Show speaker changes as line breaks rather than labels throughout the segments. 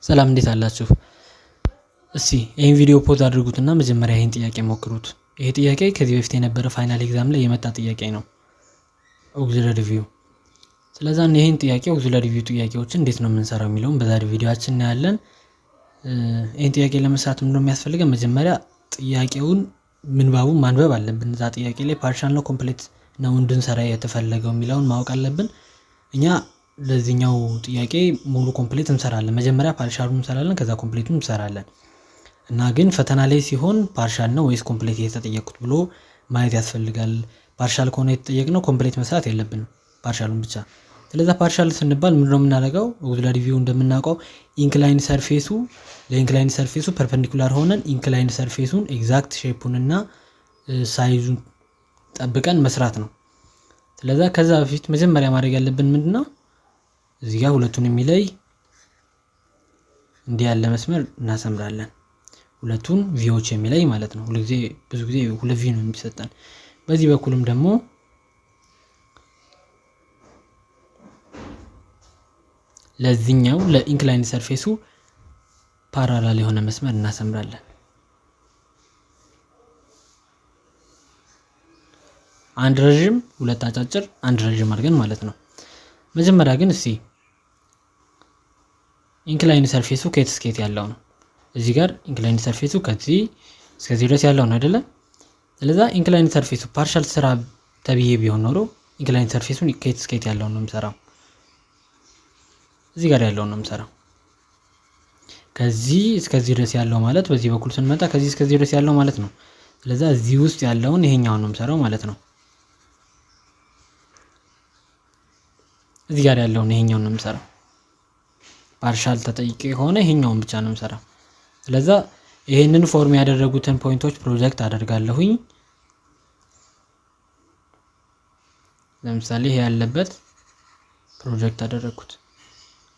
ሰላም እንዴት አላችሁ? እስቲ ይሄን ቪዲዮ ፖዝ አድርጉትና መጀመሪያ ይሄን ጥያቄ ሞክሩት። ይሄ ጥያቄ ከዚህ በፊት የነበረ ፋይናል ኤግዛም ላይ የመጣ ጥያቄ ነው። ኦግዚለሪ ሪቪው። ስለዚህ ይሄን ጥያቄ ኦግዚለሪ ሪቪው ጥያቄዎችን እንዴት ነው የምንሰራው የሚለውን በዛሬው ቪዲዮአችን እናያለን። ይሄን ጥያቄ ለመስራት ምንድነው የሚያስፈልገን? መጀመሪያ ጥያቄውን ምንባቡን ማንበብ አለብን። እዛ ጥያቄ ላይ ፓርሻል ነው ኮምፕሊት ነው እንድንሰራ የተፈለገው የሚለውን ማወቅ አለብን። እኛ ለዚህኛው ጥያቄ ሙሉ ኮምፕሊት እንሰራለን። መጀመሪያ ፓርሻሉን እንሰራለን፣ ከዛ ኮምፕሊቱን እንሰራለን። እና ግን ፈተና ላይ ሲሆን ፓርሻል ነው ወይስ ኮምፕሊት የተጠየቁት ብሎ ማየት ያስፈልጋል። ፓርሻል ከሆነ የተጠየቅነው ኮምፕሊት መስራት የለብንም፣ ፓርሻሉን ብቻ። ስለዚህ ፓርሻል ስንባል ምንድነው የምናደርገው? ኦግዚለሪ ሪቪው እንደምናውቀው ኢንክላይን ሰርፌሱ ለኢንክላይን ሰርፌሱ ፐርፐንዲኩላር ሆነን ኢንክላይን ሰርፌሱን ኤግዛክት ሼፑን እና ሳይዙን ጠብቀን መስራት ነው። ስለዚህ ከዛ በፊት መጀመሪያ ማድረግ ያለብን ምንድነው? እዚህ ጋር ሁለቱን የሚለይ እንዲህ ያለ መስመር እናሰምራለን። ሁለቱን ቪዎች የሚለይ ማለት ነው። ብዙ ጊዜ ሁለት ቪ ነው የሚሰጠን። በዚህ በኩልም ደግሞ ለዚህኛው ለኢንክላይን ሰርፌሱ ፓራላል የሆነ መስመር እናሰምራለን። አንድ ረጅም፣ ሁለት አጫጭር፣ አንድ ረጅም አድርገን ማለት ነው። መጀመሪያ ግን እስቲ ኢንክላይን ሰርፌሱ ከየት እስከ የት ያለው ነው? እዚህ ጋር ኢንክላይን ሰርፌሱ ከዚህ እስከዚህ ድረስ ያለው ነው አይደለ? ስለዚህ ኢንክላይን ሰርፌሱ ፓርሻል ስራ ተብዬ ቢሆን ኖሮ ኢንክላይን ሰርፌሱን ከየት እስከ የት ያለው ነው የምሰራው? እዚህ ጋር ያለው ነው የምሰራው። ከዚህ እስከዚህ ድረስ ያለው ማለት በዚህ በኩል ስንመጣ ከዚህ እስከዚህ ድረስ ያለው ማለት ነው። ስለዚህ እዚህ ውስጥ ያለውን ይሄኛውን ነው የምሰራው ማለት ነው። እዚህ ጋር ያለውን ይሄኛውን ነው የምሰራው። ፓርሻል ተጠይቄ ሆነ ይሄኛውን ብቻ ነው የምሰራው። ስለዚህ ይሄንን ፎርም ያደረጉትን ፖይንቶች ፕሮጀክት አደርጋለሁኝ። ለምሳሌ ይሄ ያለበት ፕሮጀክት አደረኩት።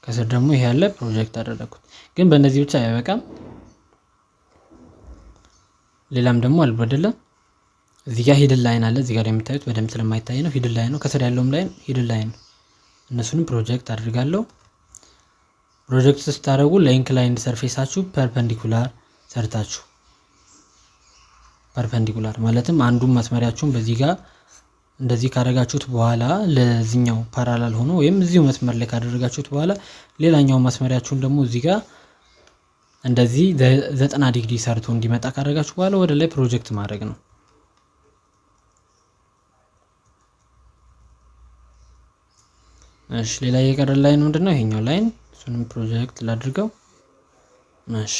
ከስር ደግሞ ይሄ ያለ ፕሮጀክት አደረኩት። ግን በእነዚህ ብቻ አይበቃም። ሌላም ደግሞ አልበደለም። እዚህ ጋር ሂድን ላይን አለ። እዚህ ጋር የምታዩት በደንብ ስለማይታይ ነው። ሂድን ላይን ነው። ከስር ያለውም ላይን ሂድን ላይን ነው። እነሱንም ፕሮጀክት አድርጋለሁ። ፕሮጀክት ስታደርጉ ለኢንክላይንድ ሰርፌሳችሁ ፐርፐንዲኩላር ሰርታችሁ፣ ፐርፐንዲኩላር ማለትም አንዱን መስመሪያችሁን በዚህ ጋር እንደዚህ ካደረጋችሁት በኋላ ለዚህኛው ፓራላል ሆኖ ወይም እዚሁ መስመር ላይ ካደረጋችሁት በኋላ ሌላኛው መስመሪያችሁን ደግሞ እዚህ ጋር እንደዚህ 90 ዲግሪ ሰርቶ እንዲመጣ ካደረጋችሁ በኋላ ወደ ላይ ፕሮጀክት ማድረግ ነው። እሺ፣ ሌላ የቀረ ላይን ምንድነው? ይሄኛው ላይን፣ እሱንም ፕሮጀክት ላድርገው። እሺ፣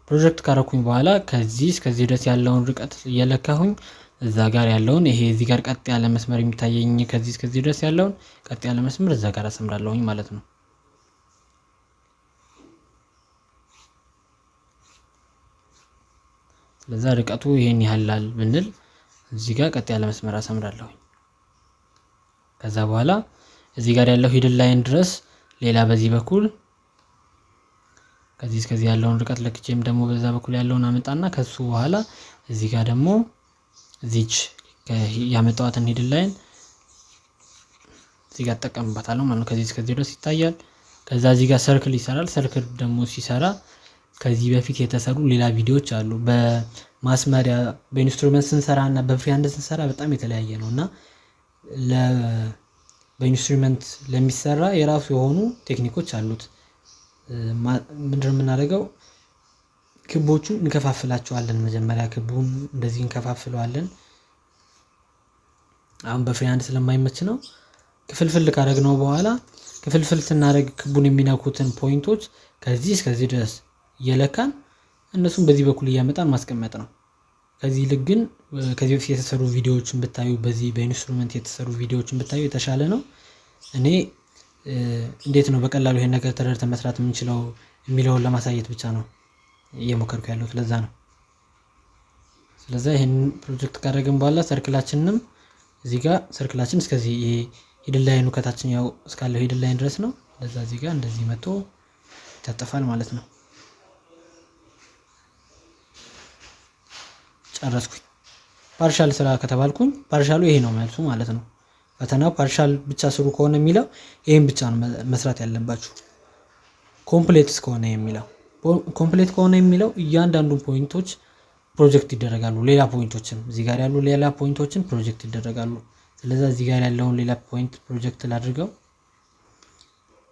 ፕሮጀክት ካረኩኝ በኋላ ከዚህ እስከዚህ ድረስ ያለውን ርቀት እየለካሁኝ እዛ ጋር ያለውን ይሄ እዚህ ጋር ቀጥ ያለ መስመር የሚታየኝ ከዚህ እስከዚህ ድረስ ያለውን ቀጥ ያለ መስመር እዛ ጋር አሰምራለሁኝ ማለት ነው። ስለዚህ ርቀቱ ይሄን ያህላል ብንል እዚህ ጋር ቀጥ ያለ መስመር አሰምራለሁኝ። ከዛ በኋላ እዚህ ጋር ያለው ሂድን ላይን ድረስ ሌላ በዚህ በኩል ከዚህ እስከዚህ ያለውን ርቀት ለክቼም ደግሞ በዛ በኩል ያለውን አመጣና ከሱ በኋላ እዚህ ጋር ደግሞ እዚች ያመጣዋትን ሂድን ላይን እዚህ ጋር ተጠቀምባታለሁ ማለት ነው። ከዚህ እስከዚህ ድረስ ይታያል። ከዛ እዚህ ጋር ሰርክል ይሰራል። ሰርክል ደግሞ ሲሰራ ከዚህ በፊት የተሰሩ ሌላ ቪዲዮዎች አሉ። በማስመሪያ በኢንስትሩመንት ስንሰራ እና በፍሪሃንድ ስንሰራ በጣም የተለያየ ነው እና በኢንስትሩመንት ለሚሰራ የራሱ የሆኑ ቴክኒኮች አሉት። ምንድነው የምናደርገው? ክቦቹን እንከፋፍላቸዋለን። መጀመሪያ ክቡን እንደዚህ እንከፋፍለዋለን። አሁን በፍሪሃንድ ስለማይመች ነው። ክፍልፍል ካደረግነው በኋላ ክፍልፍል ስናደርግ ክቡን የሚነኩትን ፖይንቶች ከዚህ እስከዚህ ድረስ እየለካን እነሱን በዚህ በኩል እያመጣን ማስቀመጥ ነው። ከዚህ ልክ ግን ከዚህ በፊት የተሰሩ ቪዲዮዎችን ብታዩ፣ በዚህ በኢንስትሩመንት የተሰሩ ቪዲዮዎችን ብታዩ የተሻለ ነው። እኔ እንዴት ነው በቀላሉ ይሄን ነገር ተረድተን መስራት የምንችለው የሚለውን ለማሳየት ብቻ ነው እየሞከርኩ ያለሁት። ለዛ ነው። ስለዚህ ይሄን ፕሮጀክት ካደረግን በኋላ ሰርክላችንንም እዚህ ጋር ሰርክላችን እስከዚህ ሂድን ላይኑ ከታችን ያው እስካለው ሂድን ላይን ድረስ ነው። ለዛ እዚህ ጋር እንደዚህ መጥቶ ይታጠፋል ማለት ነው። ጨረስኩኝ። ፓርሻል ስራ ከተባልኩኝ ፓርሻሉ ይሄ ነው መልሱ ማለት ነው። ፈተናው ፓርሻል ብቻ ስሩ ከሆነ የሚለው ይሄን ብቻ ነው መስራት ያለባችሁ። ኮምፕሌት ከሆነ የሚለው ኮምፕሌት ከሆነ የሚለው እያንዳንዱ ፖይንቶች ፕሮጀክት ይደረጋሉ። ሌላ ፖይንቶችም እዚህ ጋር ያሉ ሌላ ፖይንቶችን ፕሮጀክት ይደረጋሉ። ስለዚህ እዚህ ጋር ያለውን ሌላ ፖይንት ፕሮጀክት ላድርገው፣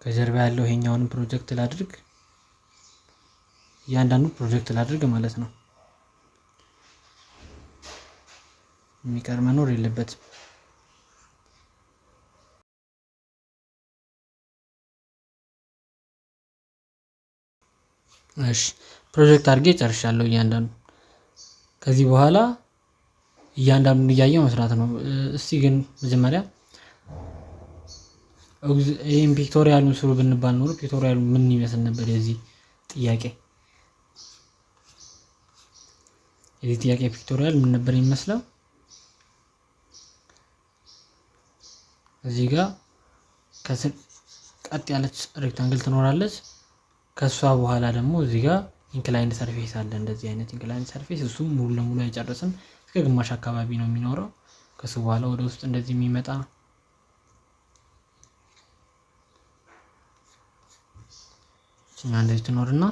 ከጀርባ ያለው ይሄኛውንም ፕሮጀክት ላድርግ፣ እያንዳንዱ ፕሮጀክት ላድርግ ማለት ነው። የሚቀር መኖር የለበትም። እሺ ፕሮጀክት አድርጌ ጨርሻለሁ እያንዳንዱ። ከዚህ በኋላ እያንዳንዱን እያየሁ መስራት ነው። እስቲ ግን መጀመሪያ ይሄን ፒክቶሪያሉን ስሩ ብንባል ኖሮ ፒክቶሪያሉ ምን ይመስል ነበር? የዚህ ጥያቄ ፒክቶሪያል ምን ነበር የሚመስለው? እዚህ ጋር ከስር ቀጥ ያለች ሬክታንግል ትኖራለች። ከሷ በኋላ ደግሞ እዚህ ጋር ኢንክላይንድ ሰርፌስ አለ። እንደዚህ አይነት ኢንክላይንድ ሰርፌስ፣ እሱም ሙሉ ለሙሉ አይጨርስም፣ እስከ ግማሽ አካባቢ ነው የሚኖረው። ከሱ በኋላ ወደ ውስጥ እንደዚህ የሚመጣ እንደዚህ ትኖርና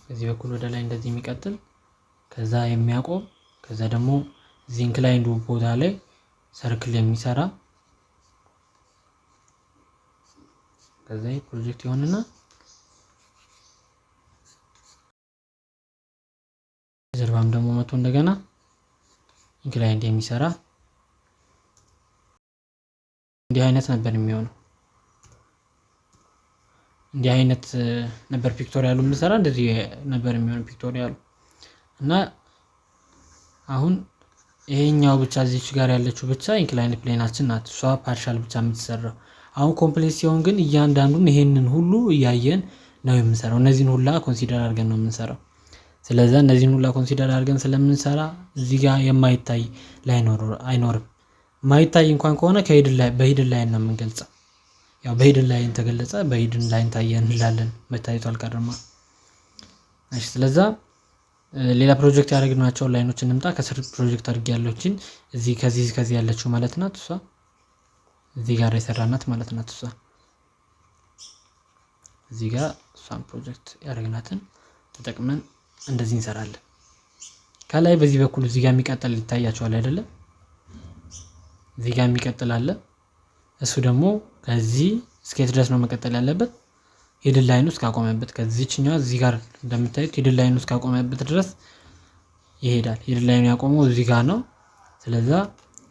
በዚህ በኩል ወደ ላይ እንደዚህ የሚቀጥል ከዛ የሚያቆም ከዛ ደግሞ እዚህ ኢንክላይንዱ ቦታ ላይ ሰርክል የሚሰራ ከዛ ፕሮጀክት ይሆንና ጀርባም ደግሞ መቶ እንደገና ኢንክላይንድ የሚሰራ እንዲህ አይነት ነበር የሚሆነው። እንዲህ አይነት ነበር ፒክቶሪያሉ የምንሰራ፣ እንደዚህ ነበር የሚሆነው ፒክቶሪያሉ። እና አሁን ይሄኛው ብቻ እዚች ጋር ያለችው ብቻ ኢንክላይንድ ፕሌናችን ናት፣ እሷ ፓርሻል ብቻ የምትሰራው። አሁን ኮምፕሌት ሲሆን ግን እያንዳንዱን ይሄንን ሁሉ እያየን ነው የምንሰራው። እነዚህን ሁላ ኮንሲደር አድርገን ነው የምንሰራው። ስለዚህ እነዚህን ሁላ ኮንሲደር አድርገን ስለምንሰራ እዚህ ጋር የማይታይ አይኖርም። ማይታይ እንኳን ከሆነ በሂድን ላይን ነው የምንገልጸው። ያው በሂድን ላይን ተገለጸ፣ በሂድን ላይን ታየ እንላለን። መታየቱ አልቀረማ። እሺ ስለዛ ሌላ ፕሮጀክት ያደረግናቸው ላይኖች እንምጣ። ከስር ፕሮጀክት አድርጌ ያለችን እዚህ ከዚህ ያለችው ማለት ናት እሷ። እዚህ ጋር የሰራናት ማለት ናት እሷ። እዚህ ጋር እሷን ፕሮጀክት ያደረግናትን ተጠቅመን እንደዚህ እንሰራለን። ከላይ በዚህ በኩል እዚህ ጋር የሚቀጥል ይታያቸዋል አይደለም? እዚህ ጋር የሚቀጥል አለ። እሱ ደግሞ ከዚህ እስከ ድረስ ነው መቀጠል ያለበት። ሂድን ላይን ውስጥ ካቆመበት ከዚህኛው እዚህ ጋር እንደምታዩት ሂድን ላይን ውስጥ ካቆመበት ድረስ ይሄዳል። ሂድን ላይን ያቆመው እዚህ ጋር ነው። ስለዛ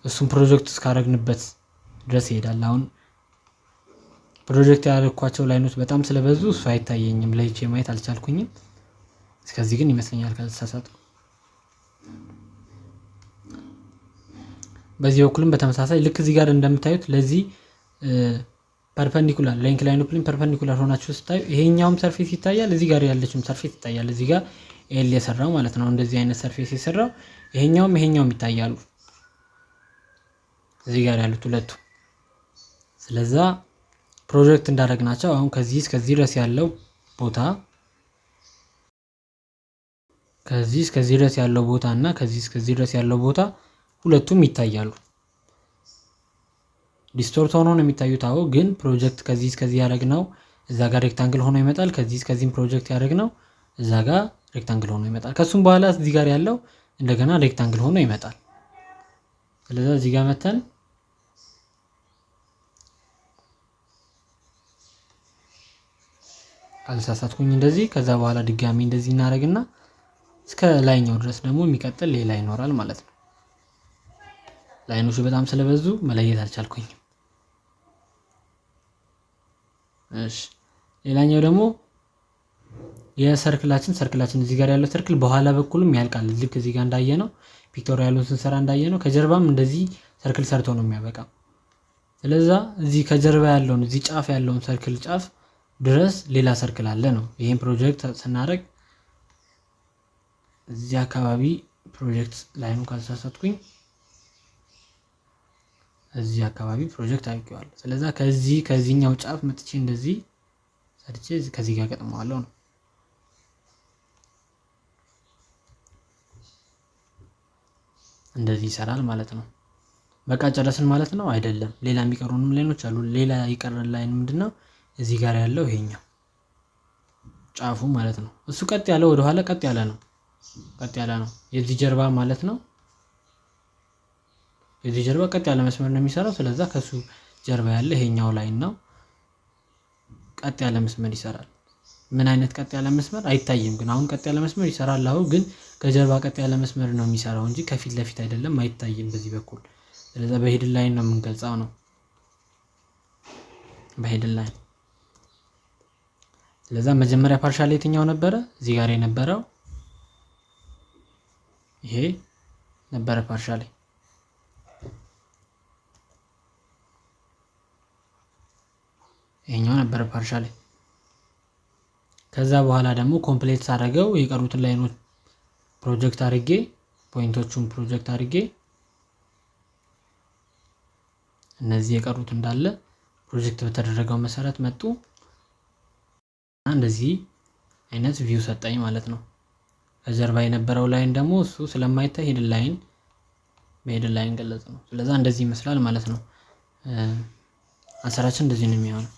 እሱን ፕሮጀክት እስካደረግንበት ድረስ ይሄዳል። አሁን ፕሮጀክት ያደረኳቸው ላይኖች በጣም ስለበዙ እሱ አይታየኝም፣ ለይቼ ማየት አልቻልኩኝም። እስከዚህ ግን ይመስለኛል ካልተሳሳትኩ። በዚህ በኩልም በተመሳሳይ ልክ እዚህ ጋር እንደምታዩት ለዚህ ፐርፐንዲኩላር ለኢንክላይንድ ፕሌን ፐርፐንዲኩላር ሆናችሁ ስታዩ ይሄኛውም ሰርፌስ ይታያል፣ እዚህ ጋር ያለችውም ሰርፌስ ይታያል። እዚህ ጋር ኤል የሰራው ማለት ነው፣ እንደዚህ አይነት ሰርፌስ የሰራው ይሄኛውም ይታያሉ፣ እዚህ ጋር ያሉት ሁለቱ። ስለዛ ፕሮጀክት እንዳደረግናቸው አሁን ከዚህ እስከዚህ ድረስ ያለው ቦታ ከዚህ እስከዚህ ድረስ ያለው ቦታ እና ከዚህ እስከዚህ ድረስ ያለው ቦታ ሁለቱም ይታያሉ። ዲስቶርት ሆኖ ነው የሚታዩት። አዎ ግን ፕሮጀክት ከዚህ እስከዚህ ያደረግነው እዛ ጋር ሬክታንግል ሆኖ ይመጣል። ከዚህ እስከዚህም ፕሮጀክት ያደረግነው እዛ ጋር ሬክታንግል ሆኖ ይመጣል። ከሱም በኋላ እዚህ ጋር ያለው እንደገና ሬክታንግል ሆኖ ይመጣል። ስለዚህ እዚህ ጋር መተን ካልተሳሳትኩኝ እንደዚህ ከዛ በኋላ ድጋሚ እንደዚህ እናደርግና እስከ ላይኛው ድረስ ደግሞ የሚቀጥል ሌላ ይኖራል ማለት ነው። ላይኖቹ በጣም ስለበዙ መለየት አልቻልኩኝም። እሺ ሌላኛው ደግሞ ሰርክላችን እዚህ ጋር ያለው ሰርክል በኋላ በኩልም ያልቃል። ልክ እዚህ ጋር እንዳየነው ፒክቶሪያሉን ስንሰራ እንዳየነው ከጀርባም እንደዚህ ሰርክል ሰርቶ ነው የሚያበቃው። ስለዛ እዚህ ከጀርባ ያለውን እዚህ ጫፍ ያለውን ሰርክል ጫፍ ድረስ ሌላ ሰርክል አለ ነው። ይሄን ፕሮጀክት ስናደርግ እዚህ አካባቢ ፕሮጀክት ላይኑ ካልተሳሳትኩኝ እዚህ አካባቢ ፕሮጀክት አድርጌዋለሁ። ስለዛ ከዚህኛው ጫፍ መጥቼ እንደዚህ ሰርቼ ከዚህ ጋር ገጥመዋለሁ ነው። እንደዚህ ይሰራል ማለት ነው። በቃ ጨረስን ማለት ነው አይደለም። ሌላ የሚቀሩንም ላይኖች አሉ። ሌላ የቀረን ላይን ምንድነው? እዚህ ጋር ያለው ይሄኛው ጫፉ ማለት ነው። እሱ ቀጥ ያለ ወደ ኋላ ቀጥ ያለ ነው። የዚህ ጀርባ ማለት ነው። የዚህ ጀርባ ቀጥ ያለ መስመር ነው የሚሰራው። ስለዚህ ከሱ ጀርባ ያለ ይሄኛው ላይን ነው ቀጥ ያለ መስመር ይሰራል። ምን አይነት ቀጥ ያለ መስመር አይታይም፣ ግን አሁን ቀጥ ያለ መስመር ይሰራል። አሁን ግን ከጀርባ ቀጥ ያለ መስመር ነው የሚሰራው እንጂ ከፊት ለፊት አይደለም፣ አይታይም በዚህ በኩል። ስለዚህ በሂድን ላይን ነው የምንገልጸው ነው፣ በሂድን ላይን። ስለዚህ መጀመሪያ ፓርሻል የትኛው ነበረ? እዚህ ጋር የነበረው ይሄ ነበረ ፓርሻል። ይሄኛው ነበረ ፓርሻል። ከዛ በኋላ ደግሞ ኮምፕሌት ሳደርገው የቀሩትን ላይኖች ፕሮጀክት አድርጌ ፖይንቶቹን ፕሮጀክት አድርጌ እነዚህ የቀሩት እንዳለ ፕሮጀክት በተደረገው መሰረት መጡ እና እንደዚህ አይነት ቪው ሰጠኝ ማለት ነው። ከጀርባ የነበረው ላይን ደግሞ እሱ ስለማይታይ ሂድን ላይን በሂድን ላይን ገለጽ ነው። ስለዚህ እንደዚህ ይመስላል ማለት ነው። አሰራችን እንደዚህ ነው የሚሆነው።